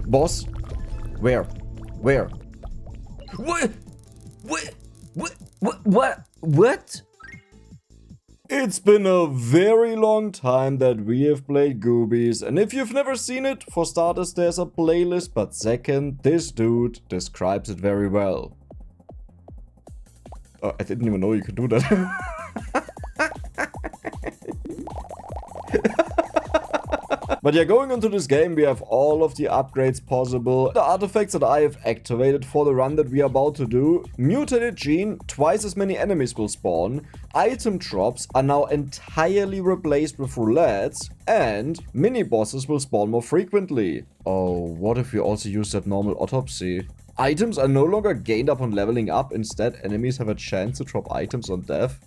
Boss? Where? Where? What? What? What? It's been a very long time that we have played Goobies, and if you've never seen it, for starters there's a playlist, but second, this dude describes it very well. Oh, I didn't even know you could do that. But yeah, going into this game, we have all of the upgrades possible, the artifacts that I have activated for the run that we are about to do, mutated gene, twice as many enemies will spawn, item drops are now entirely replaced with roulettes, and mini-bosses will spawn more frequently. Oh, what if we also use abnormal autopsy? Items are no longer gained upon leveling up, instead enemies have a chance to drop items on death.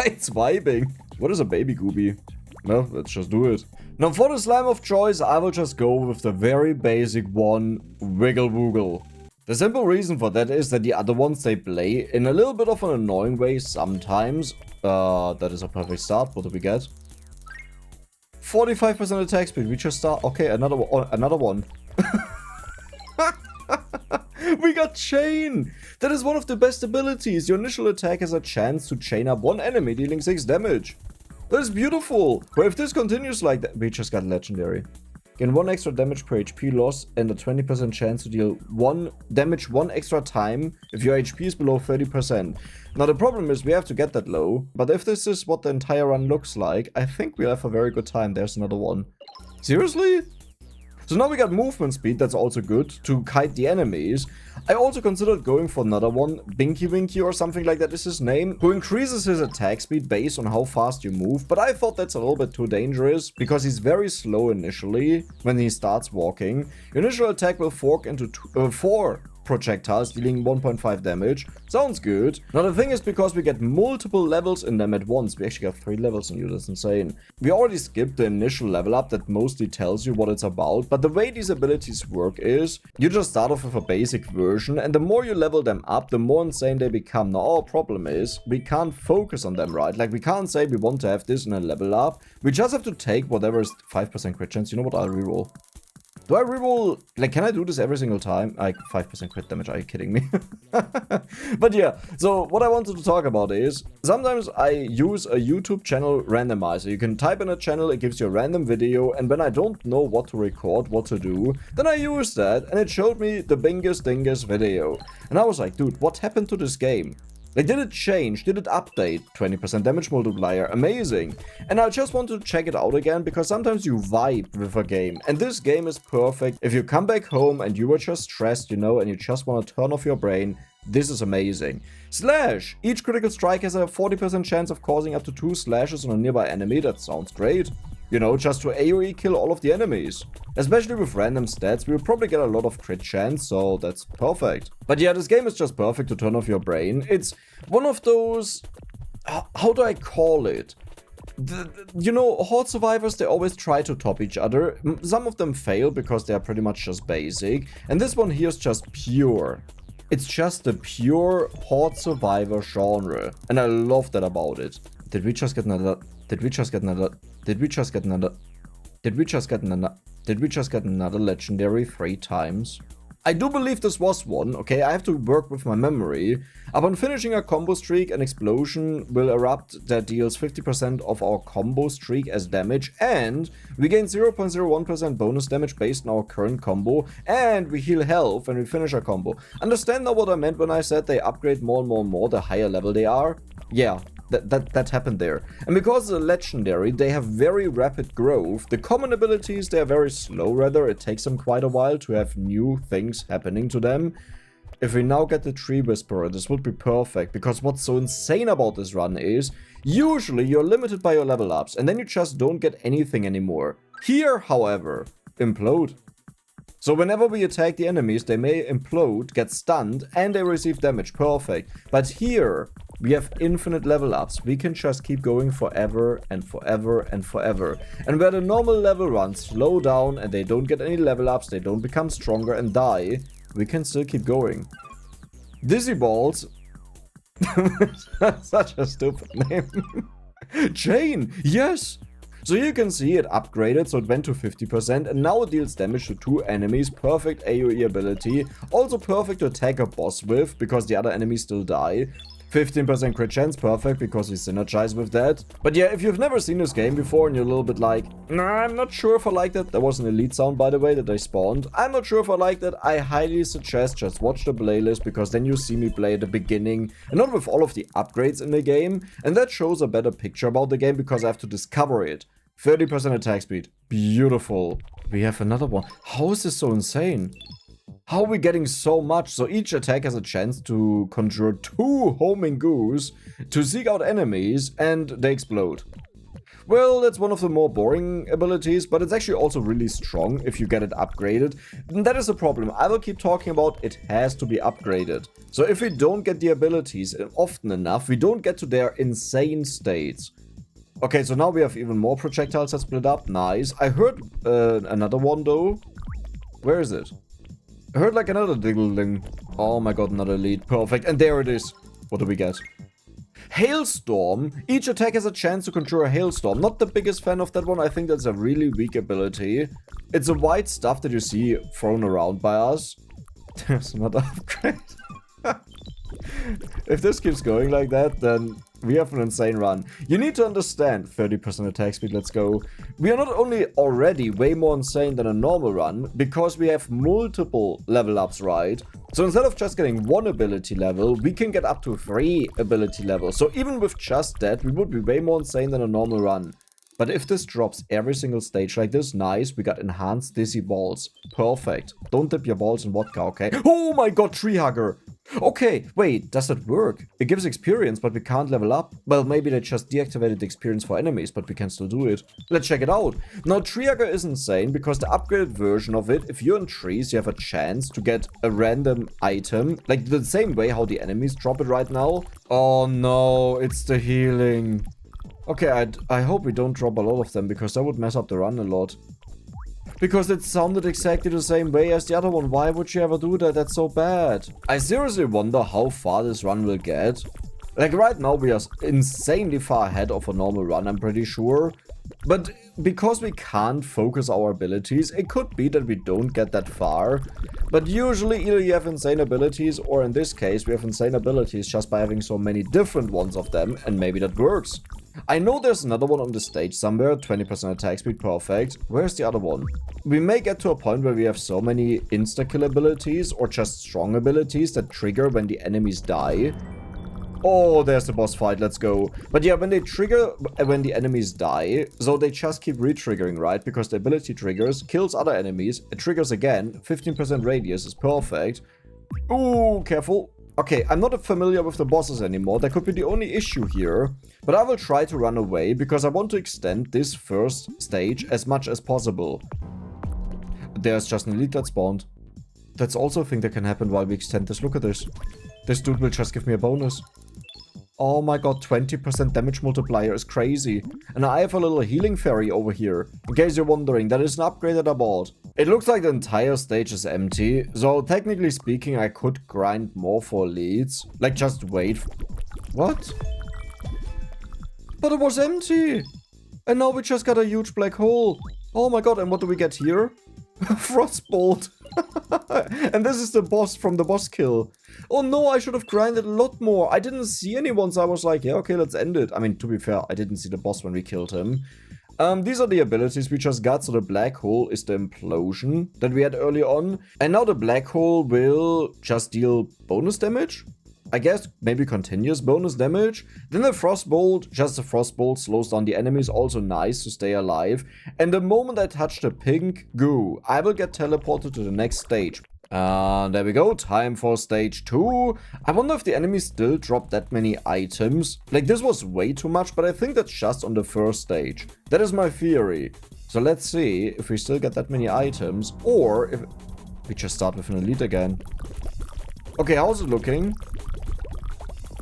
It's vibing. What is a baby Goobie? Well, let's just do it. Now for the slime of choice, I will just go with the very basic one, Wiggle Woogle. The simple reason for that is that the other ones they play in a little bit of an annoying way sometimes. That is a perfect start. What do we get? 45% attack speed. We just start. Okay, another one. We got chain! That is one of the best abilities. Your initial attack has a chance to chain up one enemy, dealing 6 damage. That is beautiful! But if this continues like that, we just got legendary. Gain 1 extra damage per HP loss and a 20% chance to deal 1 damage 1 extra time if your HP is below 30%. Now the problem is we have to get that low, but if this is what the entire run looks like, I think we'll have a very good time. There's another one. Seriously? So now we got movement speed, that's also good, to kite the enemies. I also considered going for another one, Binky Winky or something like that is his name, who increases his attack speed based on how fast you move, but I thought that's a little bit too dangerous, because he's very slow initially when he starts walking. Your initial attack will fork into 4 projectiles, dealing 1.5 damage. Sounds good. Now the thing is, because we get multiple levels in them at once, we actually got 3 levels in you, that's insane. We already skipped the initial level up that mostly tells you what it's about, but the way these abilities work is, you just start off with a basic version, and the more you level them up, the more insane they become. Now our problem is, we can't focus on them, right? Like we can't say we want to have this in a level up, we just have to take whatever is 5% crit chance. You know what, I'll reroll. Do I reroll? Like, can I do this every single time? Like, 5% crit damage, are you kidding me? But yeah, so what I wanted to talk about is, sometimes I use a YouTube channel randomizer. You can type in a channel, it gives you a random video, and when I don't know what to record, what to do, then I use that, and it showed me the Bingus Dingus video. And I was like, dude, what happened to this game? Like, did it change? Did it update? 20% damage multiplier, amazing. And I just wanted to check it out again, because sometimes you vibe with a game. And this game is perfect. If you come back home and you were just stressed, you know, and you just want to turn off your brain, this is amazing. Slash! Each critical strike has a 40% chance of causing up to 2 slashes on a nearby enemy. That sounds great. You know, just to AoE kill all of the enemies. Especially with random stats, we'll probably get a lot of crit chance, so that's perfect. But yeah, this game is just perfect to turn off your brain. It's one of those... how do I call it? You know, Horde survivors, they always try to top each other. Some of them fail because they are pretty much just basic. And this one here is just pure. It's just the pure Horde survivor genre. And I love that about it. Did we just get another... Did we just get another legendary 3 times? I do believe this was one, okay? I have to work with my memory. Upon finishing a combo streak, an explosion will erupt that deals 50% of our combo streak as damage, and we gain 0.01% bonus damage based on our current combo, and we heal health when we finish a combo. Understand now what I meant when I said they upgrade more and more and more the higher level they are? Yeah. That happened there. And because they're legendary, they have very rapid growth. The common abilities, they are very slow, rather. It takes them quite a while to have new things happening to them. If we now get the Tree Whisperer, this would be perfect, because what's so insane about this run is, usually you're limited by your level ups, and then you just don't get anything anymore. Here, however, implode. So whenever we attack the enemies, they may implode, get stunned, and they receive damage. Perfect. But here, we have infinite level ups. We can just keep going forever and forever and forever. And where the normal level runs slow down and they don't get any level ups, they don't become stronger and die, we can still keep going. Dizzy Balls. Such a stupid name. Chain, yes. So here you can see it upgraded, so it went to 50%, and now it deals damage to 2 enemies. Perfect AoE ability. Also perfect to attack a boss with, because the other enemies still die. 15% crit chance, perfect, because we synergize with that. But yeah, if you've never seen this game before and you're a little bit like, nah, I'm not sure if I like that. There was an elite sound, by the way, that I spawned. I'm not sure if I like that. I highly suggest just watch the playlist, because then you see me play at the beginning and not with all of the upgrades in the game. And that shows a better picture about the game, because I have to discover it. 30% attack speed. Beautiful. We have another one. How is this so insane? How are we getting so much? So each attack has a chance to conjure 2 homing goos to seek out enemies, and they explode. Well, that's one of the more boring abilities, but it's actually also really strong if you get it upgraded. And that is the problem. I will keep talking about it has to be upgraded. So if we don't get the abilities often enough, we don't get to their insane states. Okay, so now we have even more projectiles that split up. Nice. I heard another one though. Where is it? I heard like another diggling. Oh my god, another elite. Perfect. And there it is. What do we get? Hailstorm. Each attack has a chance to conjure a hailstorm. Not the biggest fan of that one. I think that's a really weak ability. It's a white stuff that you see thrown around by us. There's another upgrade. If this keeps going like that, then we have an insane run. You need to understand, 30% attack speed, let's go. We are not only already way more insane than a normal run, because we have multiple level ups, right? So instead of just getting 1 ability level, we can get up to 3 ability levels. So even with just that, we would be way more insane than a normal run. But if this drops every single stage like this, nice, we got enhanced dizzy balls. Perfect. Don't dip your balls in vodka, okay? Oh my god, tree hugger! Okay, wait, does that work? It gives experience, but we can't level up? Well, maybe they just deactivated the experience for enemies, but we can still do it. Let's check it out. Now, tree hugger is insane, because the upgraded version of it, if you're in trees, you have a chance to get a random item. Like the same way how the enemies drop it right now. Oh no, it's the healing. Okay, I hope we don't drop a lot of them, because that would mess up the run a lot. Because it sounded exactly the same way as the other one. Why would you ever do that? That's so bad. I seriously wonder how far this run will get. Like right now we are insanely far ahead of a normal run, I'm pretty sure. But because we can't focus our abilities, it could be that we don't get that far. But usually either you have insane abilities, or in this case we have insane abilities just by having so many different ones of them, and maybe that works. I know there's another one on the stage somewhere, 20% attack speed, perfect. Where's the other one? We may get to a point where we have so many insta-kill abilities, or just strong abilities that trigger when the enemies die. Oh, there's the boss fight, let's go. But yeah, when they trigger when the enemies die, so they just keep re-triggering, right? Because the ability triggers, kills other enemies, it triggers again, 15% radius is perfect. Ooh, careful. Okay, I'm not familiar with the bosses anymore, that could be the only issue here. But I will try to run away, because I want to extend this first stage as much as possible. There's just an elite that spawned. That's also a thing that can happen while we extend this. Look at this. This dude will just give me a bonus. Oh my god, 20% damage multiplier is crazy. And I have a little healing fairy over here. In case you're wondering, that is an upgrade that I bought. It looks like the entire stage is empty. So technically speaking, I could grind more for elites. Like just wait. What? But it was empty. And now we just got a huge black hole. Oh my god, and what do we get here? Frostbolt. And this is the boss from the boss kill. Oh no, I should have grinded a lot more. I didn't see anyone, so I was like, yeah, okay, let's end it. I mean, to be fair, I didn't see the boss when we killed him. These are the abilities we just got. So the black hole is the implosion that we had early on. And now the black hole will just deal bonus damage. I guess maybe continuous bonus damage. Then the frostbolt, just the frostbolt, slows down the enemies, also nice to stay alive. And the moment I touch the pink goo, I will get teleported to the next stage. There we go, time for stage 2. I wonder if the enemies still drop that many items. Like, this was way too much, but I think that's just on the first stage. That is my theory. So let's see if we still get that many items, or if we just start with an elite again. Okay, how's it looking?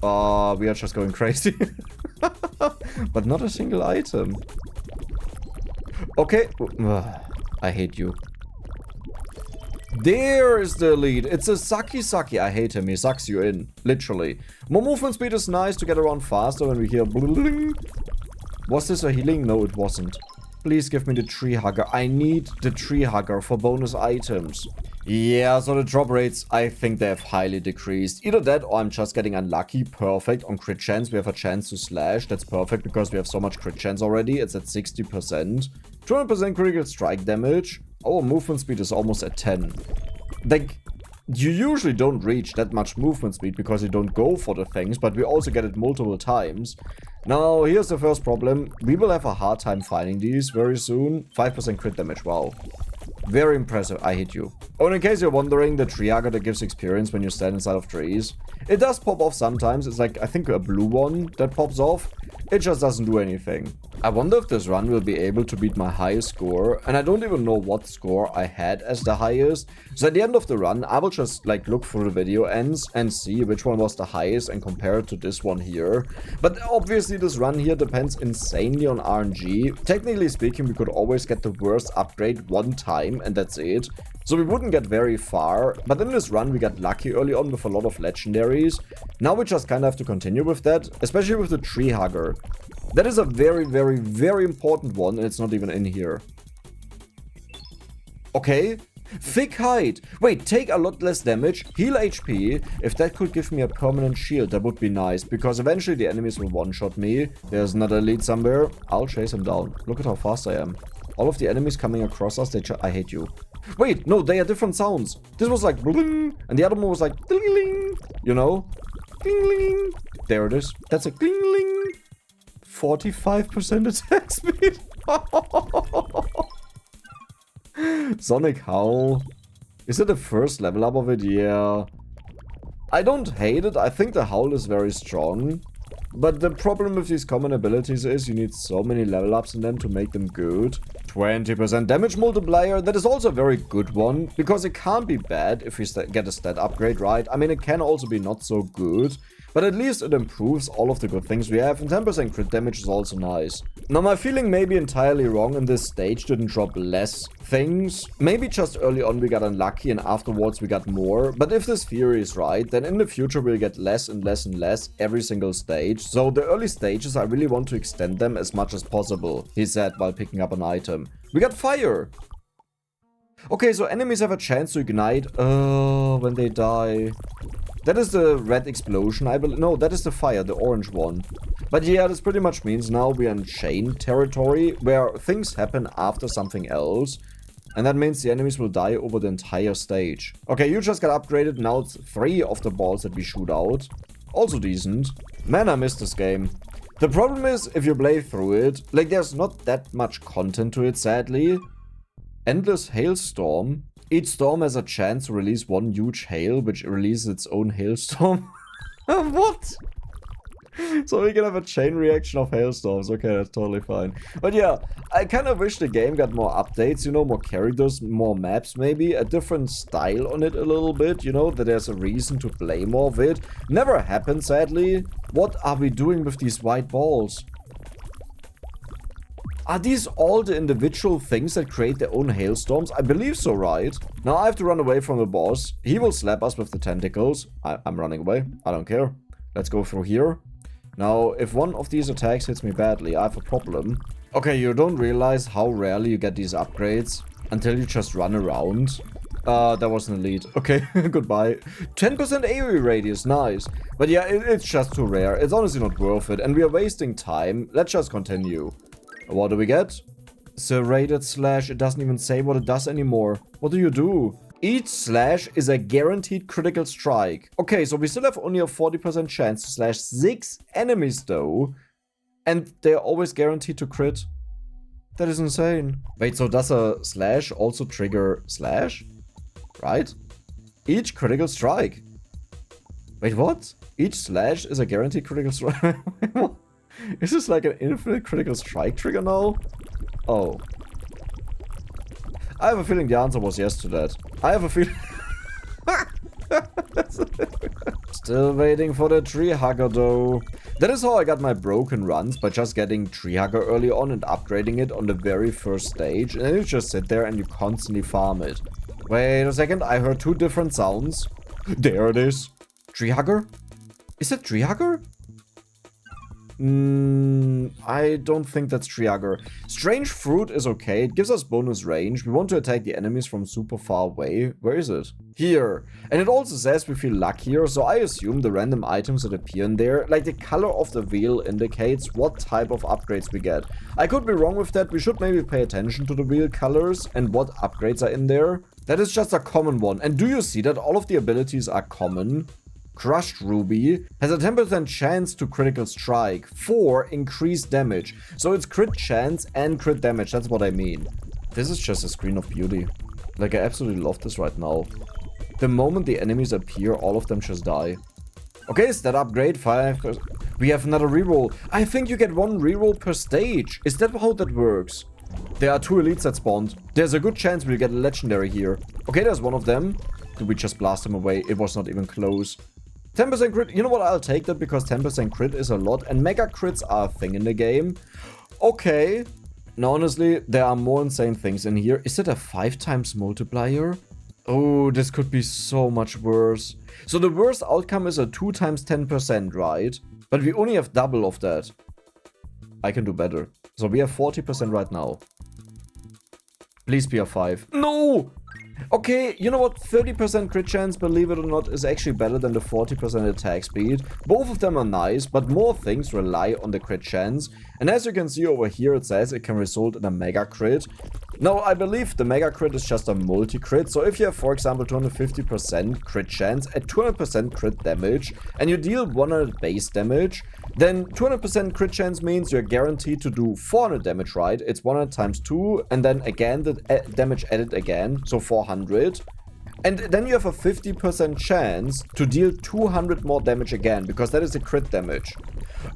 We are just going crazy. But not a single item. Okay. I hate you. There is the elite. It's a Saki. I hate him. He sucks you in. Literally. More movement speed is nice to get around faster when we hear bling. Was this a healing? No, it wasn't. Please give me the tree hugger. I need the tree hugger for bonus items. Yeah, so the drop rates, I think they have highly decreased. Either that or I'm just getting unlucky. Perfect. On crit chance, we have a chance to slash. That's perfect because we have so much crit chance already. It's at 60%. 200% critical strike damage. Our movement speed is almost at 10. Like, you usually don't reach that much movement speed because you don't go for the things, but we also get it multiple times. Now, here's the first problem. We will have a hard time finding these very soon. 5% crit damage, wow. Very impressive. I hit you. Oh, and in case you're wondering, the tree hugger that gives experience when you stand inside of trees. It does pop off sometimes. It's like, I think, a blue one that pops off. It just doesn't do anything. I wonder if this run will be able to beat my highest score. And I don't even know what score I had as the highest. So at the end of the run, I will just like look through the video ends and see which one was the highest and compare it to this one here. But obviously this run here depends insanely on RNG. Technically speaking, we could always get the worst upgrade one time and that's it. So we wouldn't get very far, but in this run we got lucky early on with a lot of legendaries. Now we just kind of have to continue with that, especially with the tree hugger. That is a very, very, very important one, and it's not even in here. Okay. Thick hide. Wait, take a lot less damage, heal HP. If that could give me a permanent shield, that would be nice, because eventually the enemies will one-shot me. There's another elite somewhere. I'll chase him down. Look at how fast I am. All of the enemies coming across us, I hate you. Wait, no, they are different sounds. This was like bling, and the other one was like ding, you know? Ding. There it is. That's a ding. 45% attack speed. Sonic Howl. Is it the first level up of it? Yeah. I don't hate it. I think the Howl is very strong. But the problem with these common abilities is you need so many level ups in them to make them good. 20% damage multiplier, that is also a very good one, because it can't be bad if we get a stat upgrade, right? I mean, it can also be not so good, but at least it improves all of the good things we have, and 10% crit damage is also nice. Now, my feeling may be entirely wrong, and this stage didn't drop less things. Maybe just early on we got unlucky and afterwards we got more, but if this theory is right, then in the future we'll get less and less and less every single stage. So the early stages, I really want to extend them as much as possible, he said while picking up an item. We got fire! Okay, so enemies have a chance to ignite when they die. That is the red explosion, I believe. No, that is the fire, the orange one. But yeah, this pretty much means now we're in chain territory, where things happen after something else. And that means the enemies will die over the entire stage. Okay, you just got upgraded, now it's 3 of the balls that we shoot out. Also decent. Man, I missed this game. The problem is, if you play through it, like there's not that much content to it, sadly. Endless hailstorm. Each storm has a chance to release one huge hail, which releases its own hailstorm. What? So we can have a chain reaction of hailstorms. Okay, that's totally fine. But yeah, I kind of wish the game got more updates, you know, more characters, more maps maybe, a different style on it a little bit, you know, that there's a reason to play more of it. Never happened, sadly. What are we doing with these white balls? Are these all the individual things that create their own hailstorms? I believe so, right? Now I have to run away from the boss. He will slap us with the tentacles. I'm running away. I don't care. Let's go through here. Now, if one of these attacks hits me badly, I have a problem. Okay, you don't realize how rarely you get these upgrades until you just run around. That was an elite. Okay, goodbye. 10% AoE radius, nice. But yeah, it's just too rare. It's honestly not worth it, and we are wasting time. Let's just continue. What do we get? Serrated slash. It doesn't even say what it does anymore. What do you do? Each slash is a guaranteed critical strike. Okay, so we still have only a 40% chance to slash 6 enemies though. And they're always guaranteed to crit. That is insane. Wait, so does a slash also trigger slash? Right? Each critical strike. Wait, what? Each slash is a guaranteed critical strike? Is this like an infinite critical strike trigger now? Oh. I have a feeling the answer was yes to that. I have a feeling... Still waiting for the tree hugger though. That is how I got my broken runs, by just getting tree hugger early on and upgrading it on the very first stage. And then you just sit there and you constantly farm it. Wait a second, I heard 2 different sounds. There it is. Tree hugger? Is that tree hugger? I don't think that's Triagger. Strange Fruit is okay. It gives us bonus range. We want to attack the enemies from super far away. Where is it? Here. And it also says we feel luckier, so I assume the random items that appear in there, like the color of the wheel, indicates what type of upgrades we get. I could be wrong with that. We should maybe pay attention to the wheel colors and what upgrades are in there. That is just a common one. And do you see that all of the abilities are common? Crushed Ruby has a 10% chance to critical strike for increased damage. So it's crit chance and crit damage, that's what I mean. This is just a screen of beauty. Like, I absolutely love this right now. The moment the enemies appear, all of them just die. Okay, stat upgrade, 5%. We have another reroll. I think you get 1 reroll per stage. Is that how that works? There are 2 elites that spawned. There's a good chance we'll get a legendary here. Okay, there's one of them. Did we just blast him away? It was not even close. 10% crit. You know what? I'll take that because 10% crit is a lot. And mega crits are a thing in the game. Okay. Now, honestly, there are more insane things in here. Is it a 5 times multiplier? Oh, this could be so much worse. So the worst outcome is a 2 times 10%, right? But we only have double of that. I can do better. So we have 40% right now. Please be a 5. No! Okay, you know what? 30% crit chance, believe it or not, is actually better than the 40% attack speed. Both of them are nice, but more things rely on the crit chance. And as you can see over here, it says it can result in a mega crit. Now, I believe the mega crit is just a multi-crit. So if you have, for example, 250% crit chance at 200% crit damage, and you deal 100 base damage, then 200% crit chance means you're guaranteed to do 400 damage, right? It's 100 times 2, and then again the damage added again, so 400. And then you have a 50% chance to deal 200 more damage again, because that is a crit damage.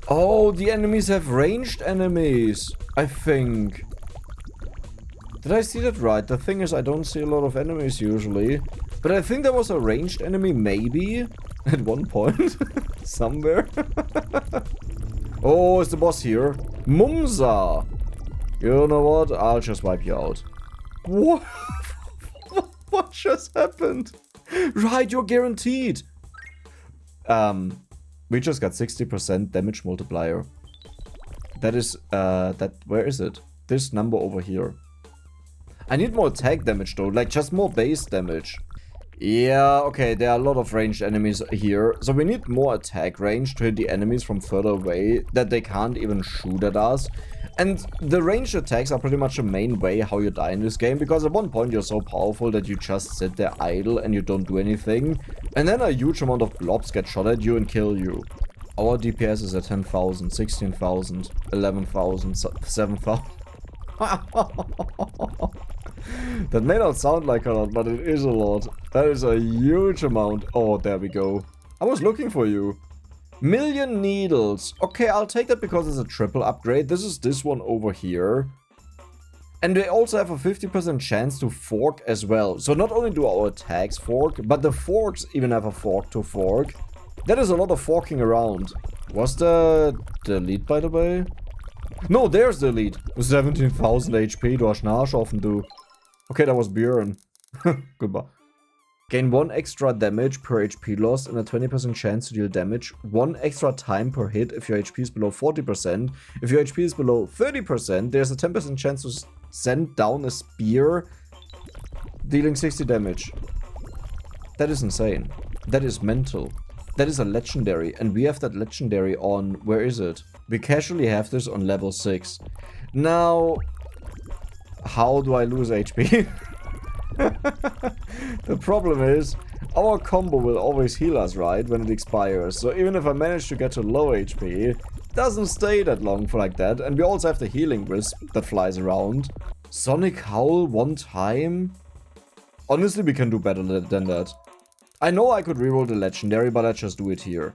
Oh, the enemies have ranged enemies, I think. Did I see that right? The thing is, I don't see a lot of enemies usually. But I think there was a ranged enemy, maybe, at one point. Somewhere. Oh, is the boss here? Mumsa! You know what? I'll just wipe you out. What? What just happened? Right, you're guaranteed. We just got 60% damage multiplier. That is, where is it? This number over here. I need more attack damage though, like just more base damage. Yeah, okay, there are a lot of ranged enemies here. So we need more attack range to hit the enemies from further away that they can't even shoot at us. And the ranged attacks are pretty much the main way how you die in this game, because at one point you're so powerful that you just sit there idle and you don't do anything. And then a huge amount of blobs get shot at you and kill you. Our DPS is at 10,000, 16,000, 11,000, 7,000. That may not sound like a lot, but it is a lot. That is a huge amount. Oh, there we go. I was looking for you. Million needles. Okay, I'll take that because it's a triple upgrade. This is this one over here. And they also have a 50% chance to fork as well. So not only do our attacks fork, but the forks even have a fork to fork. That is a lot of forking around. Was the lead, by the way? No, there's the lead. 17,000 HP, du hast einen Arsch offen, du. Okay, that was Björn. Goodbye. Gain 1 extra damage per HP loss and a 20% chance to deal damage. 1 extra time per hit if your HP is below 40%. If your HP is below 30%, there's a 10% chance to send down a spear, dealing 60 damage. That is insane. That is mental. That is a legendary, and we have that legendary on... Where is it? We casually have this on level 6. Now... How do I lose HP? The problem is, our combo will always heal us, right, when it expires. So even if I manage to get to low HP, it doesn't stay that long for like that. And we also have the healing wisp that flies around. Sonic Howl 1 time? Honestly, we can do better than that. I know I could reroll the legendary, but I just do it here.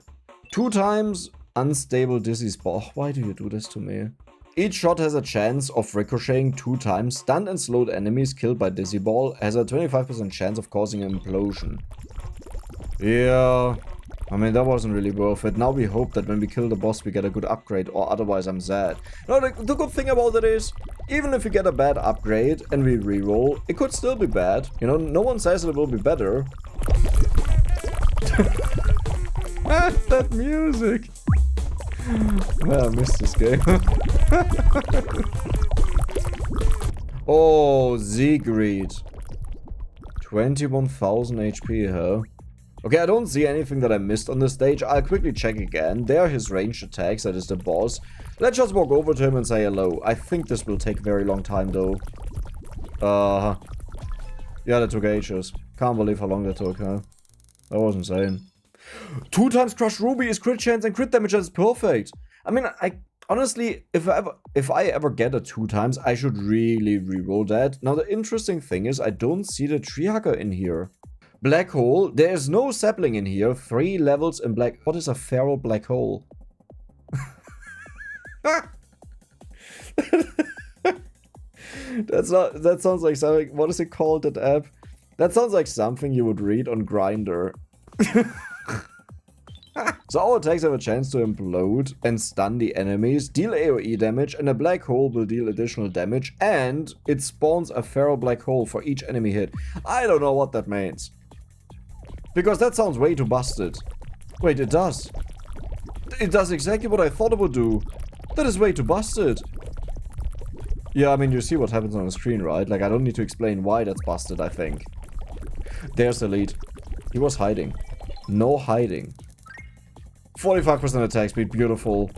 2 times unstable dizzy spot. Oh, why do you do this to me? Each shot has a chance of ricocheting 2 times. Stunned and slowed enemies killed by Dizzy Ball has a 25% chance of causing an implosion. Yeah, I mean, that wasn't really worth it. Now we hope that when we kill the boss we get a good upgrade, or otherwise I'm sad. No, the good thing about it is, even if we get a bad upgrade and we reroll, it could still be bad. You know, no one says it will be better. That music! Man, I missed this game. Oh, Siegfried. 21,000 HP, huh? Okay, I don't see anything that I missed on this stage. I'll quickly check again. There are his ranged attacks, that is the boss. Let's just walk over to him and say hello. I think this will take a very long time, though. Yeah, that took ages. Can't believe how long that took, huh? That was insane. 2 times Crushed Ruby is crit chance and crit damage, that's perfect. I mean, honestly, if I ever get a 2 times, I should really reroll that. Now, the interesting thing is, I don't see the tree hugger in here. Black hole. There is no sapling in here. 3 levels in black. What is a feral black hole? That sounds like something. What is it called, that app? That sounds like something you would read on Grindr. So our attacks have a chance to implode and stun the enemies, deal AoE damage, and a black hole will deal additional damage, and it spawns a feral black hole for each enemy hit. I don't know what that means. Because that sounds way too busted. Wait, it does. It does exactly what I thought it would do. That is way too busted. Yeah, I mean, you see what happens on the screen, right? Like, I don't need to explain why that's busted, I think. There's the lead. He was hiding. No hiding. 45% attack speed, beautiful.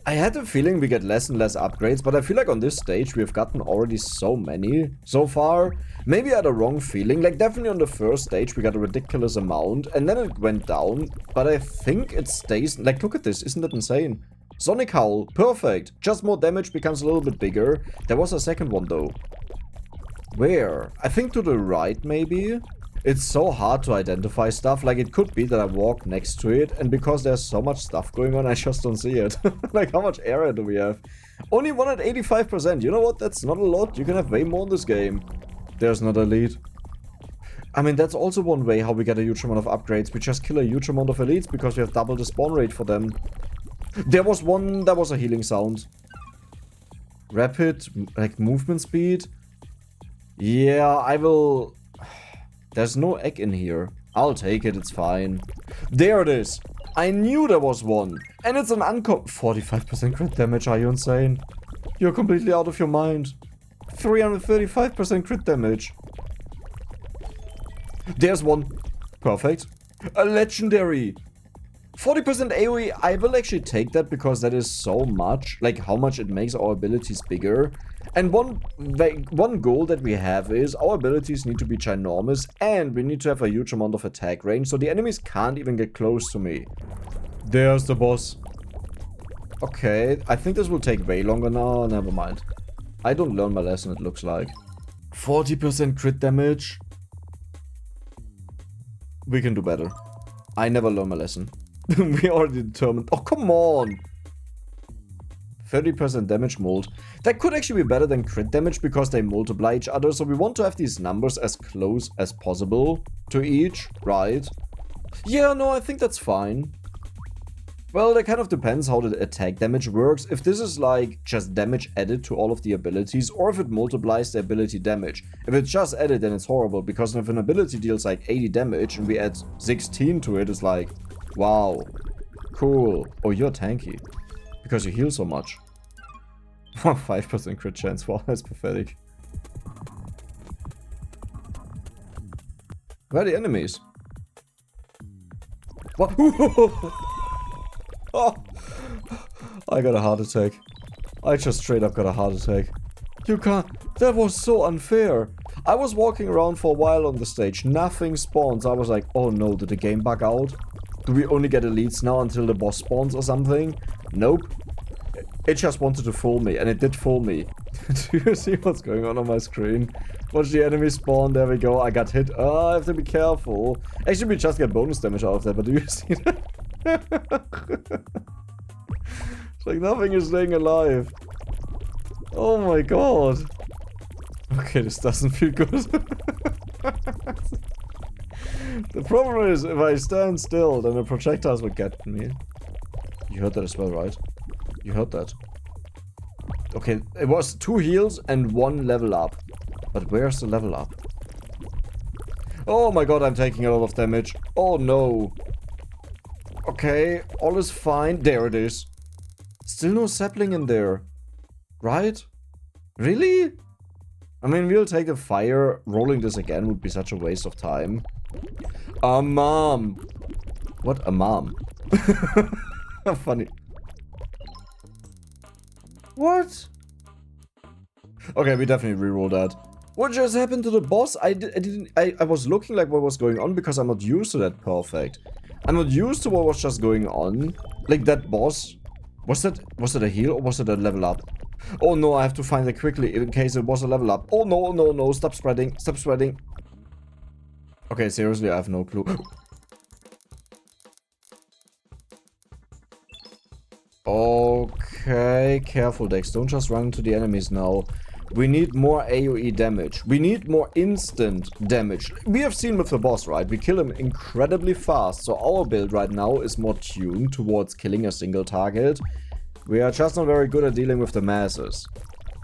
I had the feeling we get less and less upgrades, but I feel like on this stage we've gotten already so many so far. Maybe I had a wrong feeling. Like, definitely on the first stage we got a ridiculous amount, and then it went down. But I think it stays. Like, look at this. Isn't that insane? Sonic Howl. Perfect. Just more damage becomes a little bit bigger. There was a second one, though. Where? I think to the right, maybe? It's so hard to identify stuff. Like, it could be that I walk next to it, and because there's so much stuff going on, I just don't see it. Like, how much area do we have? Only 185%. You know what? That's not a lot. You can have way more in this game. There's another lead. I mean, that's also one way how we get a huge amount of upgrades. We just kill a huge amount of elites because we have double the spawn rate for them. There was one, that was a healing sound. Rapid, like, movement speed. Yeah, I will... There's no egg in here. I'll take it, it's fine. There it is. I knew there was one. And it's an 45% crit damage, are you insane? You're completely out of your mind. 335% crit damage. There's one. Perfect. A legendary. 40% AoE, I will actually take that because that is so much. Like, how much it makes our abilities bigger. And one goal that we have is our abilities need to be ginormous and we need to have a huge amount of attack range so the enemies can't even get close to me. There's the boss. Okay, I think this will take way longer now. Never mind. I don't learn my lesson, it looks like. 40% crit damage. We can do better. I never learn my lesson. We already determined. Oh, come on. 30% damage mold. That could actually be better than crit damage because they multiply each other. So we want to have these numbers as close as possible to each, right? Yeah, no, I think that's fine. Well, that kind of depends how the attack damage works. If this is like just damage added to all of the abilities or if it multiplies the ability damage. If it's just added, then it's horrible because if an ability deals like 80 damage and we add 16 to it, it's like, wow, cool. Oh, you're tanky because you heal so much. 5% crit chance. Wow, that's pathetic. Where are the enemies? What? Oh, I got a heart attack. I just straight up got a heart attack. You can't. That was so unfair. I was walking around for a while on the stage. Nothing spawns. I was like, oh no, did the game bug out? Do we only get elites now until the boss spawns or something? Nope. It just wanted to fool me, and it did fool me. Do you see what's going on my screen? Watch the enemy spawn. There we go. I got hit. Oh, I have to be careful. Actually, we just get bonus damage out of that, but do you see that? It's like nothing is staying alive. Oh my god. Okay, this doesn't feel good. The problem is, if I stand still, then the projectiles will get me. You heard that as well, right? You heard that. Okay, it was 2 heals and 1 level up. But where's the level up? Oh my god, I'm taking a lot of damage. Oh no. Okay, all is fine. There it is. Still no sapling in there. Right? Really? I mean, we'll take a fire. Rolling this again would be such a waste of time. Mom. What? A mom? Funny. What? Okay, we definitely reroll that. What just happened to the boss? I was looking like what was going on because I'm not used to that perfect. I'm not used to what was just going on. Like that boss. Was that a heal or was it a level up? Oh no, I have to find it quickly in case it was a level up. Oh no, no, no, stop spreading, stop spreading. Okay, seriously, I have no clue. Okay, careful, Dex. Don't just run into the enemies now. We need more AoE damage. We need more instant damage. We have seen with the boss, right? We kill him incredibly fast. So our build right now is more tuned towards killing a single target. We are just not very good at dealing with the masses.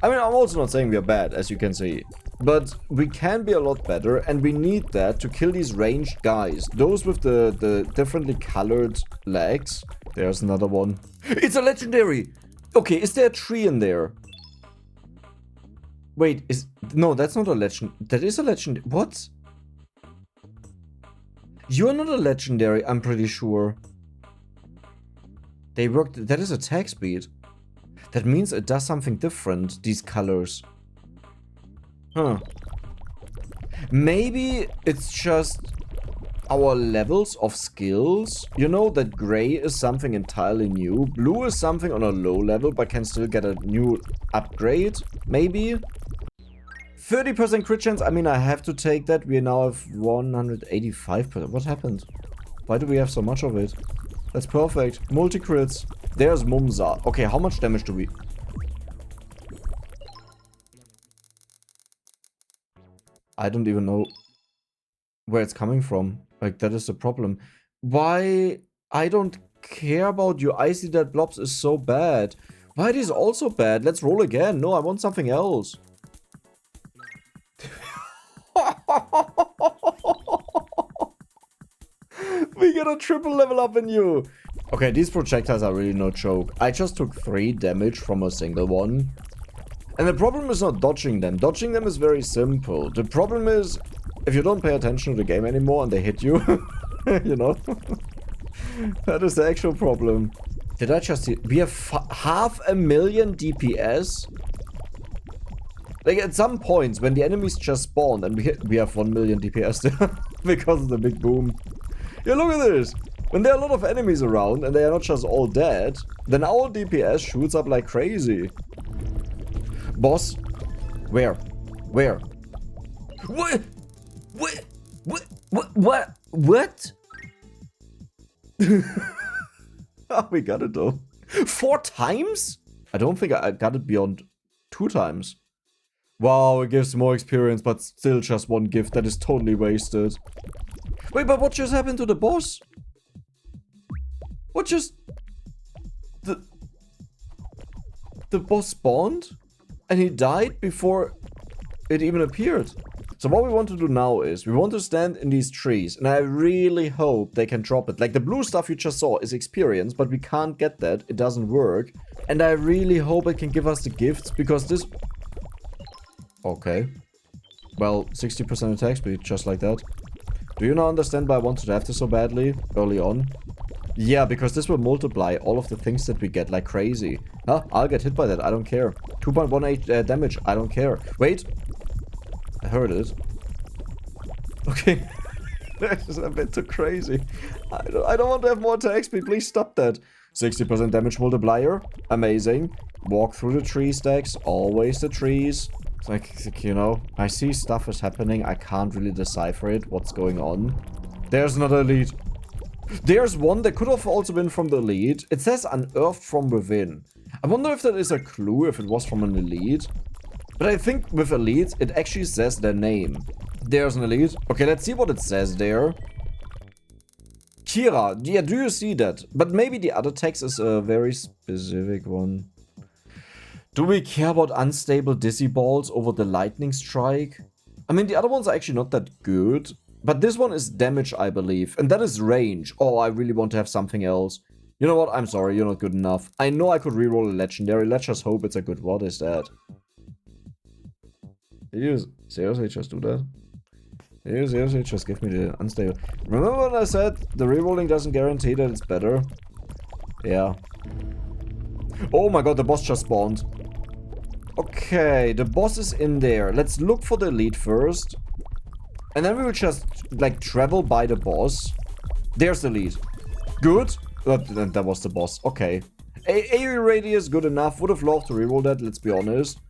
I mean, I'm also not saying we are bad, as you can see. But we can be a lot better, and we need that to kill these ranged guys. Those with the differently colored legs. There's another one. It's a legendary! Okay, is there a tree in there? Wait, no, that's not a legend. That is a legend. What? You're not a legendary, I'm pretty sure. They worked. That is attack speed. That means it does something different, these colors. Huh. Maybe it's just our levels of skills. You know that gray is something entirely new. Blue is something on a low level but can still get a new upgrade. Maybe. 30% crit chance. I mean, I have to take that. We now have 185%. What happened? Why do we have so much of it? That's perfect. Multi-crits. There's Mumsa. Okay, how much damage do we... I don't even know where it's coming from. Like, that is the problem. Why? I don't care about you. I see that blobs is so bad. Why it is also bad? Let's roll again. No, I want something else. We get a triple level up in you. Okay, these projectiles are really no joke. I just took 3 damage from a single one. And the problem is not dodging them. Dodging them is very simple. The problem is, if you don't pay attention to the game anymore and they hit you, you know, that is the actual problem. Did I just see? We have 500,000 DPS? Like, at some points, when the enemies just spawn, and we have 1 million DPS because of the big boom. Yeah, look at this. When there are a lot of enemies around, and they are not just all dead, then our DPS shoots up like crazy. Boss? Where? Where? What? What? What? What? Oh, we got it though. 4 times? I don't think I got it beyond 2 times. Wow, it gives more experience, but still just 1 gift. That is totally wasted. Wait, but what just happened to the boss? What just... The boss spawned? And he died before it even appeared. So what we want to do now is, we want to stand in these trees, and I really hope they can drop it. Like, the blue stuff you just saw is experience, but we can't get that. It doesn't work. And I really hope it can give us the gifts, because this... Okay. Well, 60% attack speed, just like that. Do you now understand why I wanted to have this so badly, early on? Yeah, because this will multiply all of the things that we get like crazy. Huh? I'll get hit by that, I don't care. 2.18 damage, I don't care. Wait! I heard it. Okay. This is a bit too crazy. I don't want to have more attack speed, please stop that. 60% damage multiplier, amazing. Walk through the tree stacks, always the trees. It's like, you know, I see stuff is happening, I can't really decipher it, what's going on. There's another elite. There's one that could have also been from the elite. It says unearthed from within. I wonder if that is a clue, if it was from an elite. But I think with elites, it actually says their name. There's an elite. Okay, let's see what it says there. Kira. Yeah, do you see that? But maybe the other text is a very specific one. Do we care about unstable dizzy balls over the lightning strike? I mean, the other ones are actually not that good. But this one is damage, I believe. And that is range. Oh, I really want to have something else. You know what? I'm sorry, you're not good enough. I know I could reroll a legendary. Let's just hope it's a good. What is that? Did you seriously just do that? Did you seriously just give me the unstable? Remember when I said the rerolling doesn't guarantee that it's better? Yeah. Oh my god, the boss just spawned. Okay, the boss is in there. Let's look for the elite first. And then we will just, like, travel by the boss. There's the lead. Good. That was the boss. Okay. AoE radius, good enough. Would have loved to reroll that, let's be honest.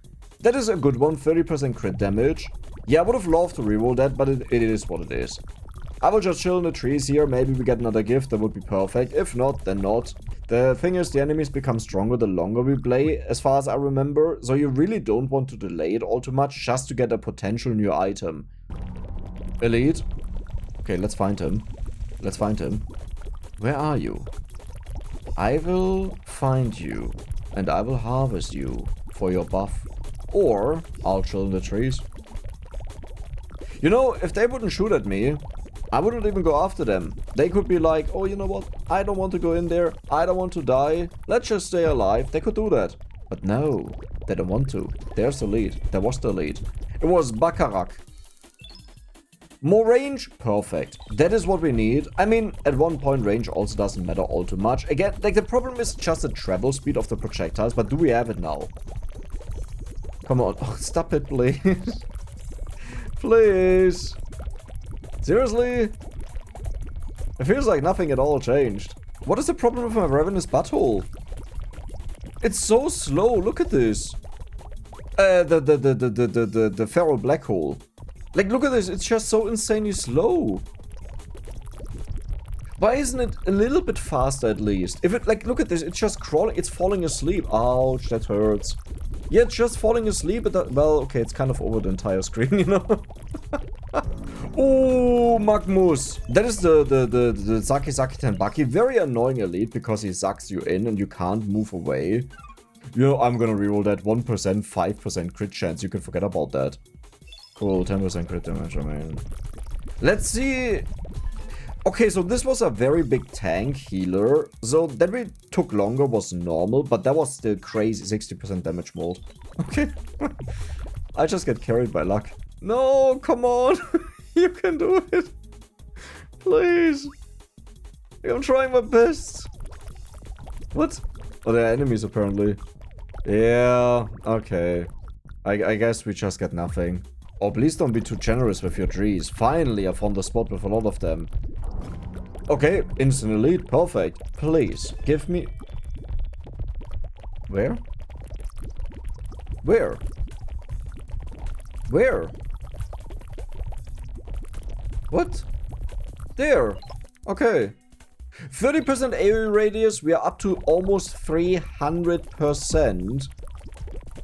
That is a good one. 30% crit damage. Yeah, I would have loved to reroll that, but it is what it is. I will just chill in the trees here. Maybe we get another gift. That would be perfect. If not, then not. The thing is, the enemies become stronger the longer we play, as far as I remember. So you really don't want to delay it all too much just to get a potential new item. Elite. Okay, let's find him. Let's find him. Where are you? I will find you. And I will harvest you for your buff. Or I'll chill in the trees. You know, if they wouldn't shoot at me, I wouldn't even go after them. They could be like, oh, you know what? I don't want to go in there. I don't want to die. Let's just stay alive. They could do that. But no, they don't want to. There's the lead. There was the lead. It was Baccarat. More range? Perfect. That is what we need. I mean, at one point, range also doesn't matter all too much. Again, like, the problem is just the travel speed of the projectiles, but do we have it now? Come on. Oh, stop it, please. Please. Seriously? It feels like nothing at all changed. What is the problem with my ravenous butthole? It's so slow. Look at this. The feral black hole. Like, look at this. It's just so insanely slow. Why isn't it a little bit faster at least? If it, like, look at this. It's just crawling. It's falling asleep. Ouch, that hurts. Yeah, it's just falling asleep. Well, okay, it's kind of over the entire screen, you know? Oh, Magmus. That is the Zaki Tenbaki. Very annoying elite because he sucks you in and you can't move away. You know, I'm gonna reroll that 1%, 5% crit chance. You can forget about that. Cool, 10% crit damage, I mean. Let's see. Okay, so this was a very big tank healer. So that we took longer was normal, but that was still crazy 60% damage mold. Okay. I just get carried by luck. No, come on. You can do it. Please. I'm trying my best. What? Oh, they're enemies apparently. Yeah, okay. I guess we just get nothing. Oh, please don't be too generous with your trees. Finally, I found a spot with a lot of them. Okay, instant elite. Perfect. Please, give me... Where? Where? Where? What? There. Okay. 30% AoE radius. We are up to almost 300%.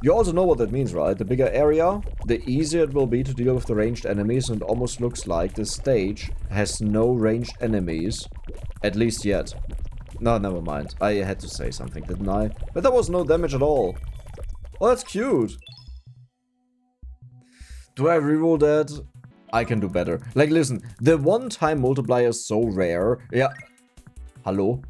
You also know what that means, right? The bigger area, the easier it will be to deal with the ranged enemies, and it almost looks like this stage has no ranged enemies. At least yet. No, never mind. I had to say something, didn't I? But that was no damage at all. Oh, that's cute. Do I reroll that? I can do better. Like, listen, the one-time multiplier is so rare. Yeah. Hello?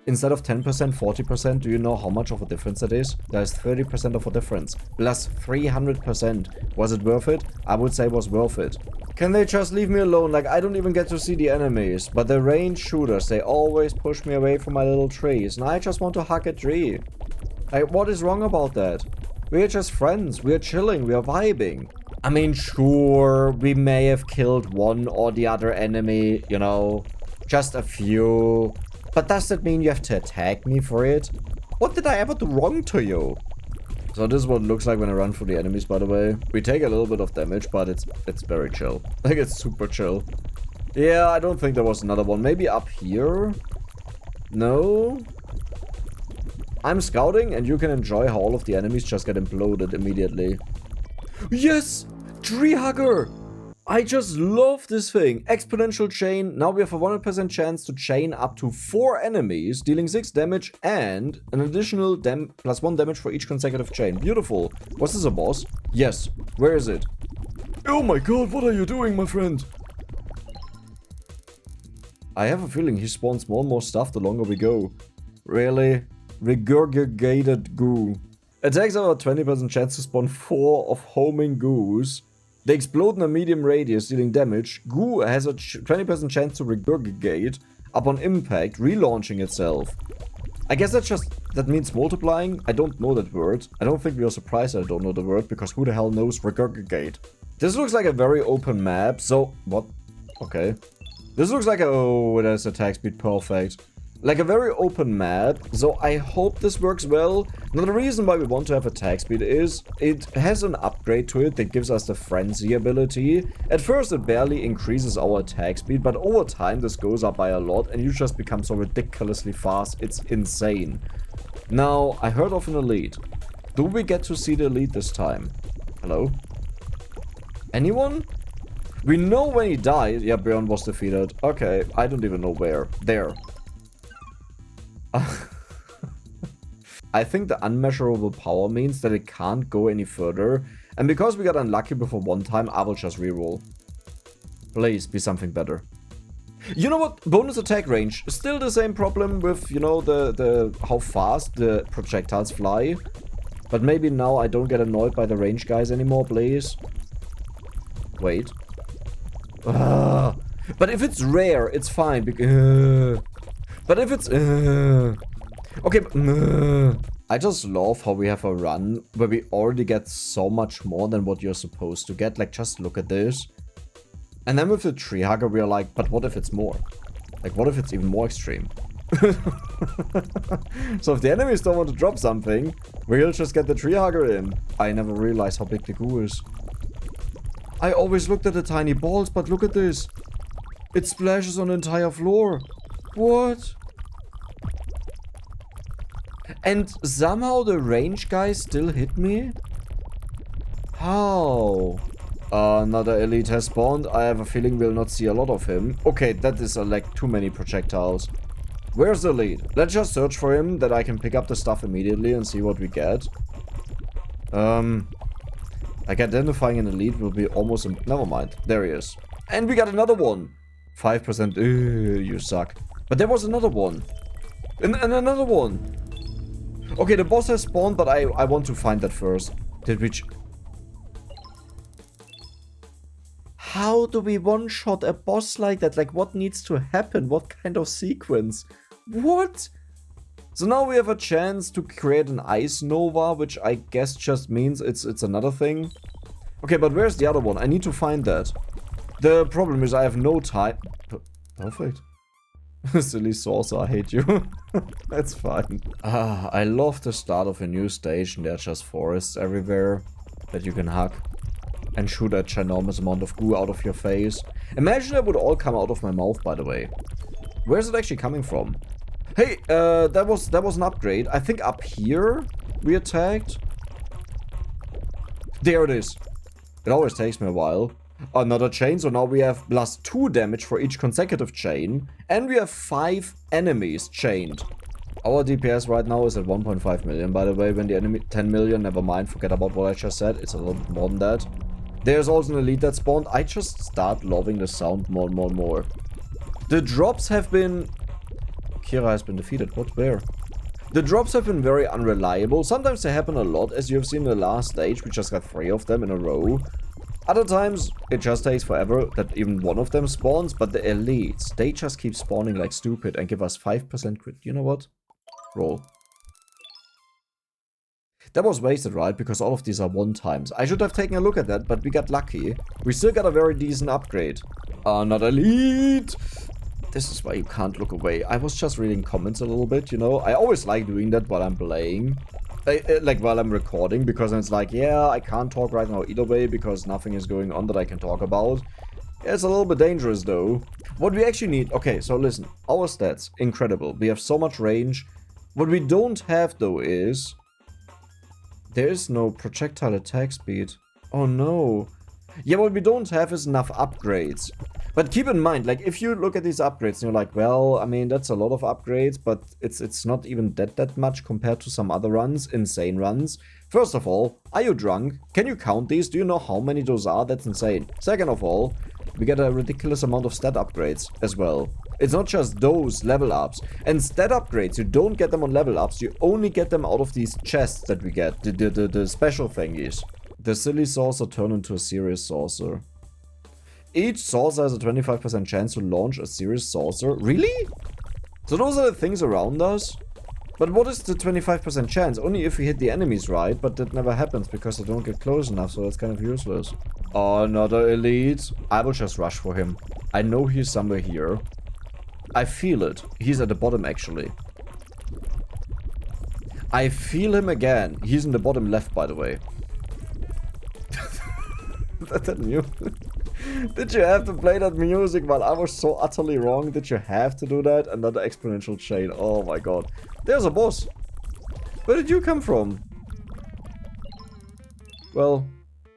Instead of 10%, 40%, do you know how much of a difference that is? There's 30% of a difference. Plus 300%. Was it worth it? I would say it was worth it. Can they just leave me alone? Like, I don't even get to see the enemies. But the ranged shooters, they always push me away from my little trees. And I just want to hug a tree. Like, what is wrong about that? We're just friends. We're chilling. We're vibing. I mean, sure, we may have killed one or the other enemy, you know. Just a few. But does that mean you have to attack me for it? What did I ever do wrong to you? So this is what it looks like when I run through the enemies, by the way. We take a little bit of damage, but it's very chill. Like, it's super chill. Yeah, I don't think there was another one. Maybe up here? No? I'm scouting, and you can enjoy how all of the enemies just get imploded immediately. Yes! Tree Hugger! I just love this thing. Exponential chain. Now we have a 100% chance to chain up to 4 enemies, dealing 6 damage and an additional plus 1 damage for each consecutive chain. Beautiful. Was this a boss? Yes. Where is it? Oh my god, what are you doing, my friend? I have a feeling he spawns more and more stuff the longer we go. Really? Regurgitated goo. Attacks have a 20% chance to spawn 4 of homing goos. They explode in a medium radius, dealing damage. Goo has a 20% chance to regurgitate upon impact, relaunching itself. I guess that means multiplying. I don't know that word. I don't think we are surprised I don't know the word, because who the hell knows regurgitate? This looks like a very open map, so... What? Okay. This looks like a... Oh, there's attack speed, perfect. Like a very open map, so I hope this works well. Now the reason why we want to have attack speed is it has an upgrade to it that gives us the frenzy ability. At first it barely increases our attack speed, but over time this goes up by a lot and you just become so ridiculously fast, it's insane. Now, I heard of an elite. Do we get to see the elite this time? Hello? Anyone? We know when he died. Yeah, Björn was defeated. Okay, I don't even know where. There. I think the unmeasurable power means that it can't go any further, and because we got unlucky before one time, I will just reroll. Please be something better. You know what? Bonus attack range. Still the same problem with, you know, the how fast the projectiles fly. But maybe now I don't get annoyed by the range guys anymore, please. Wait. But if it's rare, it's fine. But if it's... Okay, I just love how we have a run where we already get so much more than what you're supposed to get. Like, just look at this. And then with the tree hugger, we are like, but what if it's more? Like, what if it's even more extreme? So if the enemies don't want to drop something, we'll just get the tree hugger in. I never realized how big the goo is. I always looked at the tiny balls, but look at this. It splashes on the entire floor. What? And somehow the range guys still hit me? How? Another elite has spawned. I have a feeling we'll not see a lot of him. Okay, that is like too many projectiles. Where's the elite? Let's just search for him, that I can pick up the stuff immediately and see what we get. Like identifying an elite will be almost... Never mind. There he is. And we got another one. 5%. You suck. But there was another one. And another one. Okay, the boss has spawned, but I want to find that first. Did we... How do we one-shot a boss like that? Like, what needs to happen? What kind of sequence? What? So now we have a chance to create an ice nova, which I guess just means it's another thing. Okay, but where's the other one? I need to find that. The problem is I have no time. Perfect. Silly saucer, I hate you. That's fine. I love the start of a new stage and there are just forests everywhere that you can hug and shoot a ginormous amount of goo out of your face. Imagine that would all come out of my mouth, by the way. Where's it actually coming from? Hey, that was an upgrade. I think up here we attacked. There it is. It always takes me a while. Another chain, so now we have +2 damage for each consecutive chain. And we have 5 enemies chained. Our DPS right now is at 1.5 million, by the way. When the enemy... 10 million, never mind, forget about what I just said. It's a little bit more than that. There's also an elite that spawned. I just start loving the sound more and more and more. The drops have been... Kira has been defeated. What? Where? The drops have been very unreliable. Sometimes they happen a lot, as you have seen in the last stage. We just got 3 of them in a row. Other times, it just takes forever that even one of them spawns, but the elites, they just keep spawning like stupid and give us 5% crit. You know what? Roll. That was wasted, right? Because all of these are one-times. I should have taken a look at that, but we got lucky. We still got a very decent upgrade. Not elite! This is why you can't look away. I was just reading comments a little bit, you know? I always like doing that while I'm playing. Like while I'm recording, because it's like, yeah, I can't talk right now either way because nothing is going on that I can talk about. Yeah, it's a little bit dangerous though. What we actually need... Okay, so listen. Our stats, incredible. We have so much range. What we don't have though is... There is no projectile attack speed. Oh no. Yeah, what we don't have is enough upgrades. But keep in mind, like, if you look at these upgrades and you're like, well, I mean, that's a lot of upgrades, but it's not even that much compared to some other runs, insane runs. First of all, are you drunk? Can you count these? Do you know how many those are? That's insane. Second of all, we get a ridiculous amount of stat upgrades as well. It's not just those level ups. And stat upgrades, you don't get them on level ups, you only get them out of these chests that we get, the special thingies. The silly saucer turned into a serious saucer. Each saucer has a 25% chance to launch a serious saucer. Really? So those are the things around us? But what is the 25% chance? Only if we hit the enemies right, but that never happens because they don't get close enough, so that's kind of useless. Oh, another elite. I will just rush for him. I know he's somewhere here. I feel it. He's at the bottom, actually. I feel him again. He's in the bottom left, by the way. That new. Did you have to play that music while I was so utterly wrong? Did you have to do that? Another exponential chain. Oh my god. There's a boss. Where did you come from? Well,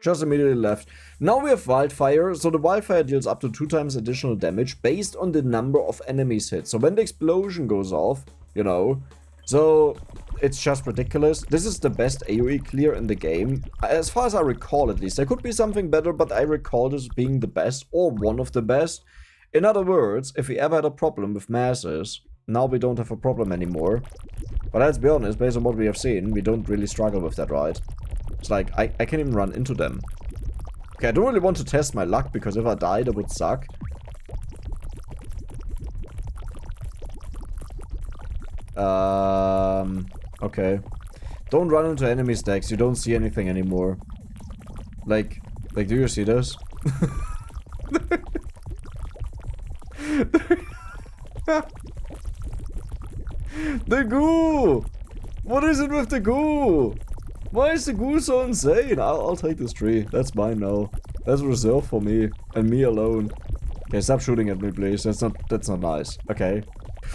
just immediately left. Now we have wildfire. So the wildfire deals up to 2 times additional damage based on the number of enemies hit. So when the explosion goes off, you know. So it's just ridiculous. This is the best AoE clear in the game. As far as I recall, at least. There could be something better, but I recall this being the best or one of the best. In other words, if we ever had a problem with masses, now we don't have a problem anymore. But let's be honest, based on what we have seen, we don't really struggle with that, right? It's like, I can't even run into them. Okay, I don't really want to test my luck, because if I die, that would suck. Okay. Don't run into enemy stacks, you don't see anything anymore. Like, do you see this? The goo! What is it with the goo? Why is the goo so insane? I'll take this tree. That's mine now. That's reserved for me. And me alone. Okay, stop shooting at me, please. That's not nice. Okay.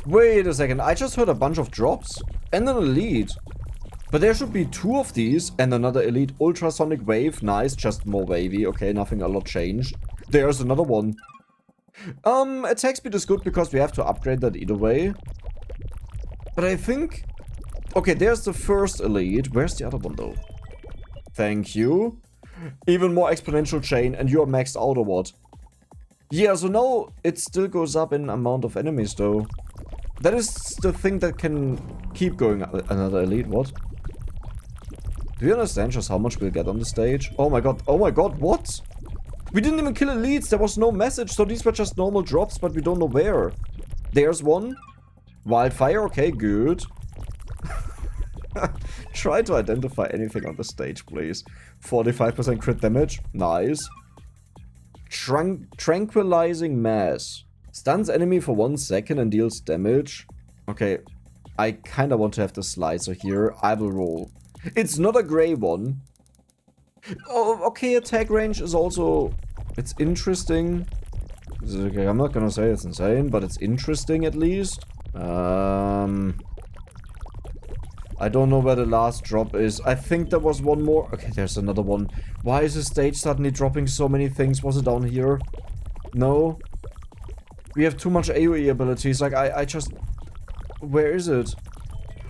Wait a second. I just heard a bunch of drops. And an elite. But there should be 2 of these. And another elite. Ultrasonic wave. Nice. Just more wavy. Okay, nothing a lot changed. There's another one. Attack speed is good because we have to upgrade that either way. But I think... Okay, there's the first elite. Where's the other one, though? Thank you. Even more exponential chain, and you're maxed out or what? Yeah, so now it still goes up in amount of enemies, though. That is the thing that can keep going. Another elite, what? Do you understand just how much we'll get on the stage? Oh my god, what? We didn't even kill elites, there was no message, so these were just normal drops, but we don't know where. There's one. Wildfire, okay, good. Try to identify anything on the stage, please. 45% crit damage, nice. Tranquilizing mass. Stuns enemy for 1 second and deals damage. Okay, I kinda want to have the slicer here. I will roll. It's not a grey one. Oh, okay, attack range is also... It's interesting. Okay, I'm not gonna say it's insane, but it's interesting at least. I don't know where the last drop is. I think there was one more. Okay, there's another one. Why is the stage suddenly dropping so many things? Was it down here? No. We have too much AoE abilities. Like, I just... Where is it?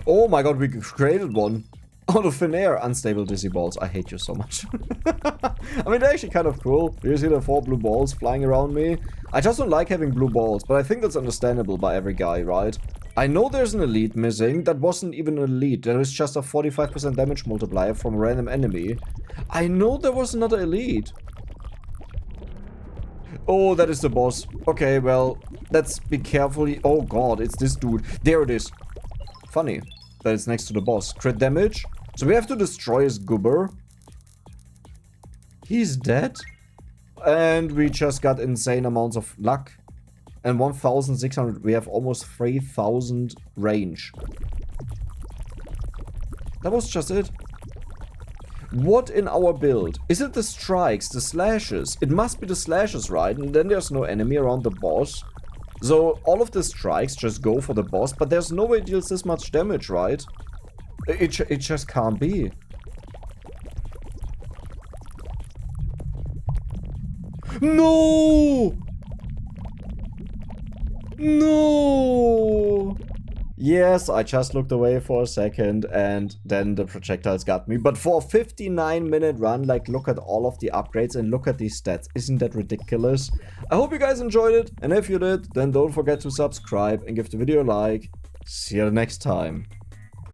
Oh my god, we created one. Out of thin air. Unstable dizzy balls. I hate you so much. I mean, they're actually kind of cool. Do you see the 4 blue balls flying around me? I just don't like having blue balls, but I think that's understandable by every guy, right? I know there's an elite missing. That wasn't even an elite. There is just a 45% damage multiplier from a random enemy. I know there was another elite. Oh, that is the boss. Okay, well, let's be careful. Oh god, it's this dude. There it is. Funny that it's next to the boss. Crit damage. So we have to destroy his goober. He's dead. And we just got insane amounts of luck. And 1,600, we have almost 3,000 range. That was just it. What in our build? Is it the strikes, the slashes? It must be the slashes, right? And then there's no enemy around the boss. So all of the strikes just go for the boss, but there's no way it deals this much damage, right? It just can't be. No! No! Yes, I just looked away for a second and then the projectiles got me. But for a 59-minute run, like, look at all of the upgrades and look at these stats. Isn't that ridiculous? I hope you guys enjoyed it. And if you did, then don't forget to subscribe and give the video a like. See you next time.